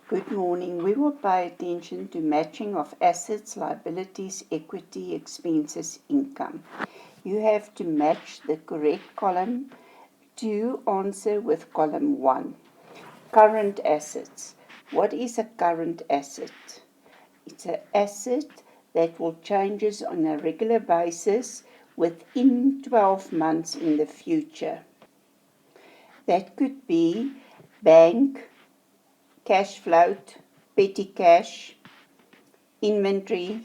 Good morning. We will pay attention to matching of assets, liabilities, equity, expenses, income. You have to match the correct column 2 answer with column 1. Current assets. What is a current asset? It's an asset that will changes on a regular basis within 12 months in the future. That could be bank, cash float, petty cash, inventory,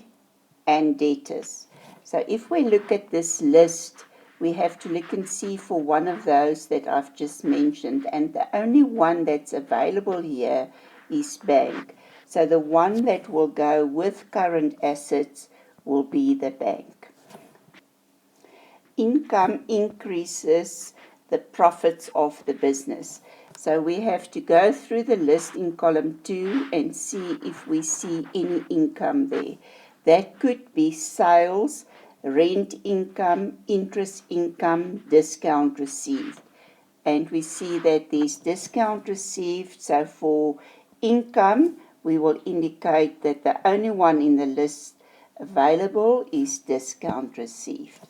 and debtors. So if we look at this list, we have to look and see for one of those that I've just mentioned, and the only one that's available here is bank. So the one that will go with current assets will be the bank. Income increases the profits of the business. So we have to go through the list in column 2 and see if we see any income there. That could be sales, rent income, interest income, discount received. And we see that there's discount received. So for income, we will indicate that the only one in the list available is discount received.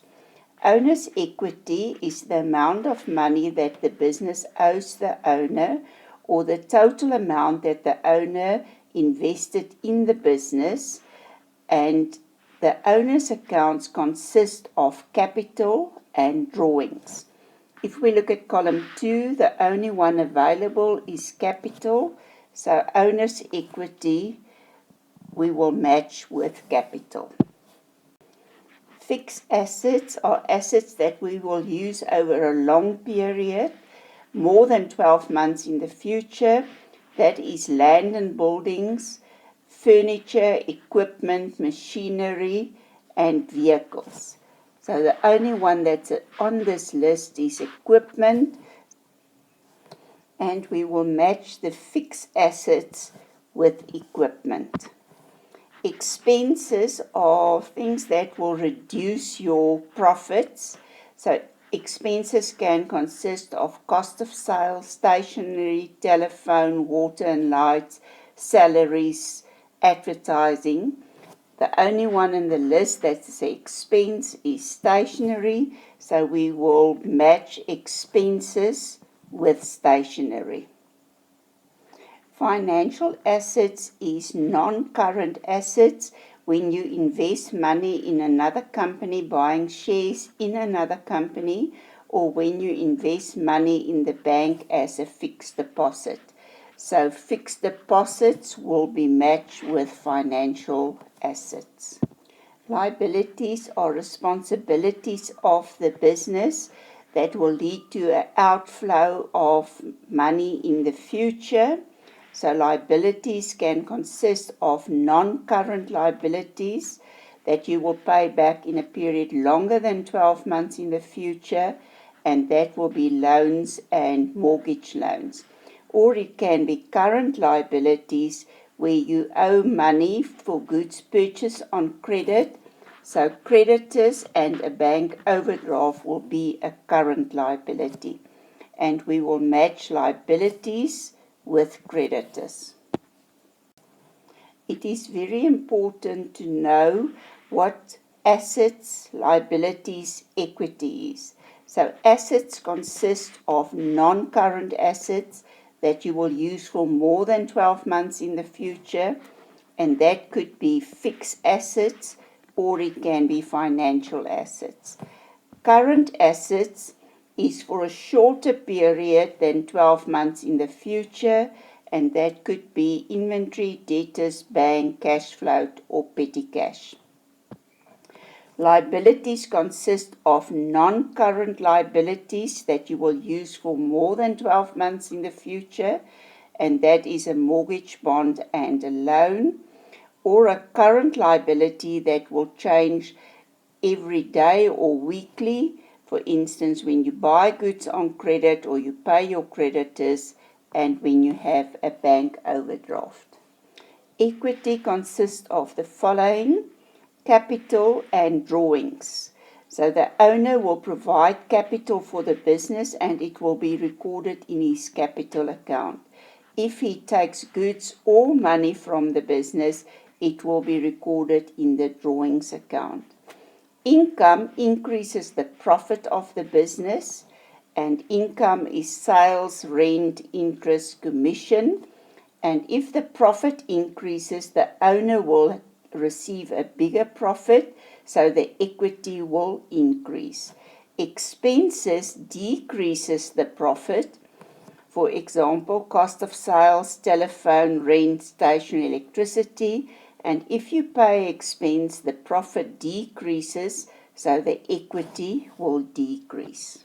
Owner's equity is the amount of money that the business owes the owner, or the total amount that the owner invested in the business, and the owner's accounts consist of capital and drawings. If we look at column 2, the only one available is capital, so owner's equity we will match with capital. Fixed assets are assets that we will use over a long period, more than 12 months in the future. That is land and buildings, furniture, equipment, machinery, and vehicles. So the only one that's on this list is equipment, and we will match the fixed assets with equipment. Expenses are things that will reduce your profits. So expenses can consist of cost of sales, stationery, telephone, water and lights, salaries, advertising. The only one in the list that's an expense is stationery, so we will match expenses with stationery. Financial assets is non-current assets when you invest money in another company, buying shares in another company, or when you invest money in the bank as a fixed deposit. So fixed deposits will be matched with financial assets. Liabilities are responsibilities of the business that will lead to an outflow of money in the future. So liabilities can consist of non-current liabilities that you will pay back in a period longer than 12 months in the future, and that will be loans and mortgage loans. Or it can be current liabilities where you owe money for goods purchased on credit. So creditors and a bank overdraft will be a current liability. And we will match liabilities with creditors. It is very important to know what assets, liabilities, equity is. So assets consist of non-current assets that you will use for more than 12 months in the future, and that could be fixed assets or it can be financial assets. Current assets is for a shorter period than 12 months in the future, and that could be inventory, debtors, bank, cash float, or petty cash. Liabilities consist of non-current liabilities that you will use for more than 12 months in the future, and that is a mortgage, bond, and a loan, or a current liability that will change every day or weekly. For instance, when you buy goods on credit or you pay your creditors, and when you have a bank overdraft. Equity consists of the following: capital and drawings. So the owner will provide capital for the business and it will be recorded in his capital account. If he takes goods or money from the business, it will be recorded in the drawings account. Income increases the profit of the business, and income is sales, rent, interest, commission. And if the profit increases, the owner will receive a bigger profit, so the equity will increase. Expenses decreases the profit. For example, cost of sales, telephone, rent, station, electricity. And if you pay expense, the profit decreases, so the equity will decrease.